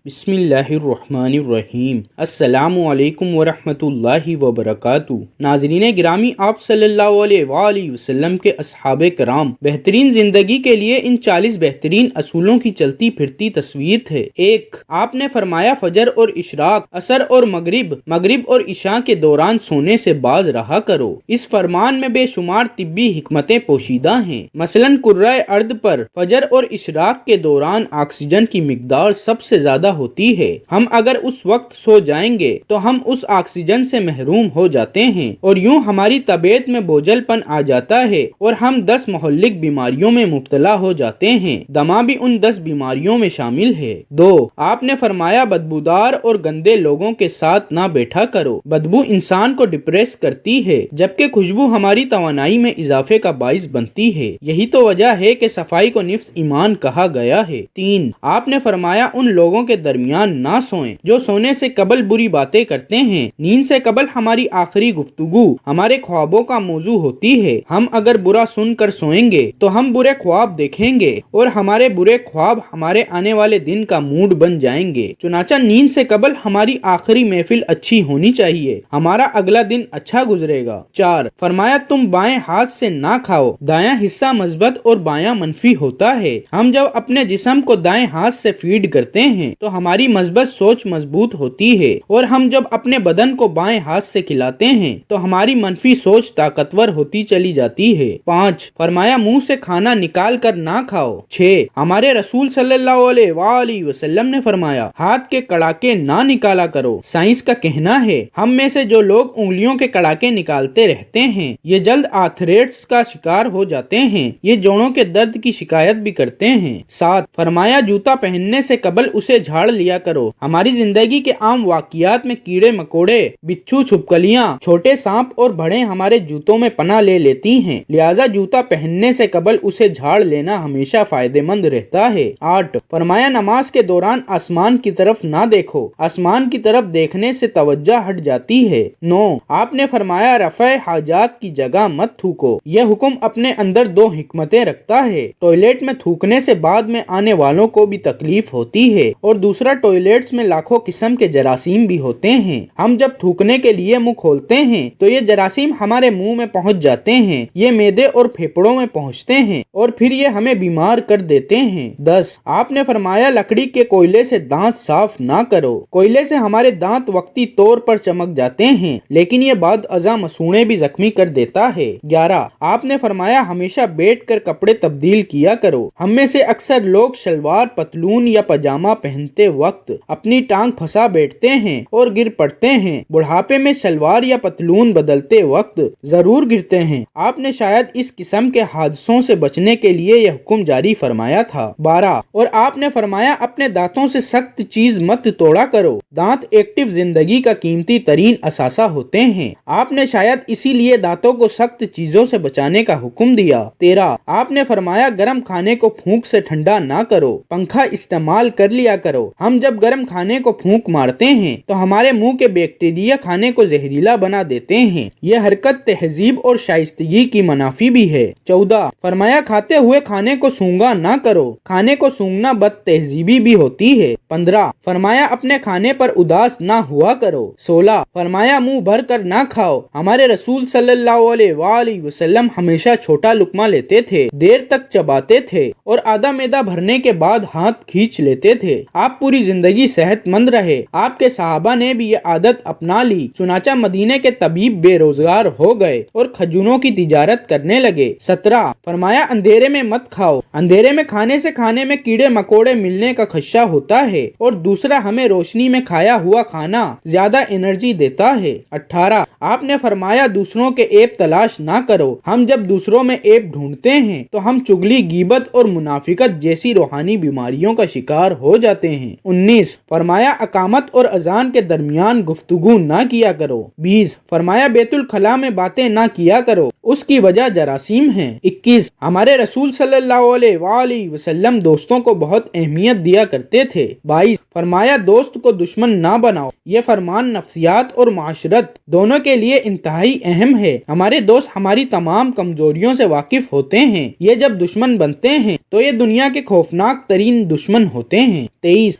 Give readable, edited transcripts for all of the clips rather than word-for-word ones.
بسم اللہ الرحمن الرحیم۔ السلام علیکم ورحمۃ اللہ وبرکاتہ۔ ناظرین گرامی، آپ صلی اللہ علیہ وآلہ وسلم کے اصحاب کرام بہترین زندگی کے لیے ان 40 بہترین اصولوں کی چلتی پھرتی تصویر تھے۔ 1، آپ نے فرمایا فجر اور اشراق، عصر اور مغرب اور عشاء کے دوران سونے سے باز رہا کرو۔ اس فرمان میں بے شمار طبی حکمتیں پوشیدہ ہیں۔ مثلاً کرۂ ارض پر فجر اور اشراق کے دوران آکسیجن کی مقدار سب سے زیادہ ہوتی ہے۔ ہم اگر اس وقت سو جائیں گے تو ہم اس آکسیجن سے محروم ہو جاتے ہیں اور یوں ہماری طبیعت میں بوجھل پن آ جاتا ہے اور ہم 10 مہلک بیماریوں میں مبتلا ہو جاتے ہیں۔ دمہ بھی ان 10 بیماریوں میں شامل ہے۔ 2، آپ نے فرمایا بدبودار اور گندے لوگوں کے ساتھ نہ بیٹھا کرو۔ بدبو انسان کو ڈپریس کرتی ہے جبکہ خوشبو ہماری توانائی میں اضافے کا باعث بنتی ہے۔ یہی تو وجہ ہے کہ صفائی کو نصف ایمان کہا گیا ہے۔ 3، آپ نے فرمایا ان لوگوں کے درمیان نہ سوئیں جو سونے سے قبل بری باتیں کرتے ہیں۔ نیند سے قبل ہماری آخری گفتگو ہمارے خوابوں کا موضوع ہوتی ہے۔ ہم اگر برا سن کر سوئیں گے تو ہم برے خواب دیکھیں گے اور ہمارے برے خواب ہمارے آنے والے دن کا موڈ بن جائیں گے۔ چنانچہ نیند سے قبل ہماری آخری محفل اچھی ہونی چاہیے، ہمارا اگلا دن اچھا گزرے گا۔ 4، فرمایا تم بائیں ہاتھ سے نہ کھاؤ، دایاں حصہ مثبت اور بایاں منفی ہوتا ہے۔ ہم جب اپنے جسم کو دائیں ہاتھ سے فیڈ کرتے ہیں تو ہماری مثبت سوچ مضبوط ہوتی ہے اور ہم جب اپنے بدن کو بائیں ہاتھ سے کھلاتے ہیں تو ہماری منفی سوچ طاقتور ہوتی چلی جاتی ہے۔ 5، فرمایا منہ سے کھانا نکال کر نہ کھاؤ۔ 6، ہمارے رسول صلی اللہ علیہ وآلہ وسلم نے فرمایا ہاتھ کے کڑاکے نہ نکالا کرو۔ سائنس کا کہنا ہے ہم میں سے جو لوگ انگلیوں کے کڑاکے نکالتے رہتے ہیں یہ جلد آرتھرائٹس کا شکار ہو جاتے ہیں، یہ جوڑوں کے درد کی شکایت بھی کرتے ہیں۔ 7، فرمایا جوتا پہننے سے قبل اسے جھاڑ لیا کرو۔ ہماری زندگی کے عام واقعات میں کیڑے مکوڑے، بچھو، چھپکلیاں، چھوٹے سانپ اور بھڑے ہمارے جوتوں میں پناہ لے لیتی ہیں، لہٰذا جوتا پہننے سے قبل اسے جھاڑ لینا ہمیشہ فائدہ مند رہتا ہے۔ 8، فرمایا نماز کے دوران آسمان کی طرف نہ دیکھو، آسمان کی طرف دیکھنے سے توجہ ہٹ جاتی ہے۔ 9، آپ نے فرمایا رفع حاجات کی جگہ مت تھوکو۔ یہ حکم اپنے اندر 2 حکمتیں رکھتا ہے۔ ٹوائلٹ میں تھوکنے سے بعد میں آنے والوں کو بھی تکلیف ہوتی ہے اور دوسرا ٹوائلٹس میں لاکھوں قسم کے جراثیم بھی ہوتے ہیں۔ ہم جب تھوکنے کے لیے منہ کھولتے ہیں تو یہ جراثیم ہمارے منہ میں پہنچ جاتے ہیں، یہ معدے اور پھیپھڑوں میں پہنچتے ہیں اور پھر یہ ہمیں بیمار کر دیتے ہیں۔ 10، آپ نے فرمایا لکڑی کے کوئلے سے دانت صاف نہ کرو۔ کوئلے سے ہمارے دانت وقتی طور پر چمک جاتے ہیں لیکن یہ بعد ازاں مسوڑھیں بھی زخمی کر دیتا ہے۔ 11، آپ نے فرمایا ہمیشہ بیٹھ کر کپڑے تبدیل کیا کرو۔ ہم میں سے اکثر لوگ شلوار، پتلون یا پاجامہ پہنتے وقت اپنی ٹانگ پھنسا بیٹھتے ہیں اور گر پڑتے ہیں۔ بڑھاپے میں شلوار یا پتلون بدلتے وقت ضرور گرتے ہیں۔ آپ نے شاید اس قسم کے حادثوں سے بچنے کے لیے یہ حکم جاری فرمایا تھا۔ 12، اور آپ نے فرمایا اپنے دانتوں سے سخت چیز مت توڑا کرو۔ دانت ایکٹیو زندگی کا قیمتی ترین اثاثہ ہوتے ہیں، آپ نے شاید اسی لیے دانتوں کو سخت چیزوں سے بچانے کا حکم دیا۔ 13، آپ نے فرمایا گرم کھانے کو پھونک سے ٹھنڈا نہ کرو، پنکھا استعمال کر لیا کرو۔ ہم جب گرم کھانے کو پھونک مارتے ہیں تو ہمارے منہ کے بیکٹیریا کھانے کو زہریلا بنا دیتے ہیں، یہ حرکت تہذیب اور شائستگی کی منافی بھی ہے۔ 14، فرمایا کھاتے ہوئے کھانے کو سونگا نہ کرو، کھانے کو سونگنا بد تہذیبی بھی ہوتی ہے۔ 15، فرمایا اپنے کھانے پر اداس نہ ہوا کرو۔ 16، فرمایا منہ بھر کر نہ کھاؤ۔ ہمارے رسول صلی اللہ علیہ وآلہ وسلم ہمیشہ چھوٹا لقمہ لیتے تھے، دیر تک چباتے تھے اور آدھا معدہ بھرنے کے بعد ہاتھ کھینچ لیتے تھے۔ آپ پوری زندگی صحت مند رہے، آپ کے صحابہ نے بھی یہ عادت اپنا لی، چنانچہ مدینے کے طبیب بے روزگار ہو گئے اور کھجوروں کی تجارت کرنے لگے۔ 17، فرمایا اندھیرے میں مت کھاؤ، اندھیرے میں کھانے سے کھانے میں کیڑے مکوڑے ملنے کا خدشہ ہوتا ہے اور دوسرا ہمیں روشنی میں کھایا ہوا کھانا زیادہ انرجی دیتا ہے۔ 18، آپ نے فرمایا دوسروں کے عیب تلاش نہ کرو، ہم جب دوسروں میں عیب ڈھونڈتے ہیں تو ہم چگلی، غیبت اور منافقت جیسی روحانی بیماریوں کا شکار ہو جاتے ہیں۔ 19، فرمایا اقامت اور اذان کے درمیان گفتگو نہ کیا کرو۔ 20، فرمایا بیت الخلاء میں باتیں نہ کیا کرو، اس کی وجہ جراثیم ہیں۔ 21، ہمارے رسول صلی اللہ علیہ وآلہ وسلم دوستوں کو بہت اہمیت دیا کرتے تھے۔ 22، فرمایا دوست کو دشمن نہ بناؤ، یہ فرمان نفسیات اور معاشرت دونوں کے لیے انتہائی اہم ہے۔ ہمارے دوست ہماری تمام کمزوریوں سے واقف ہوتے ہیں، یہ جب دشمن بنتے ہیں تو یہ دنیا کے خوفناک ترین دشمن ہوتے ہیں۔ 23، 23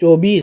24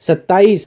27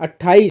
28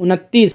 29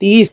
30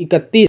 31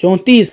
34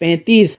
35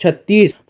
36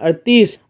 38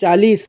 40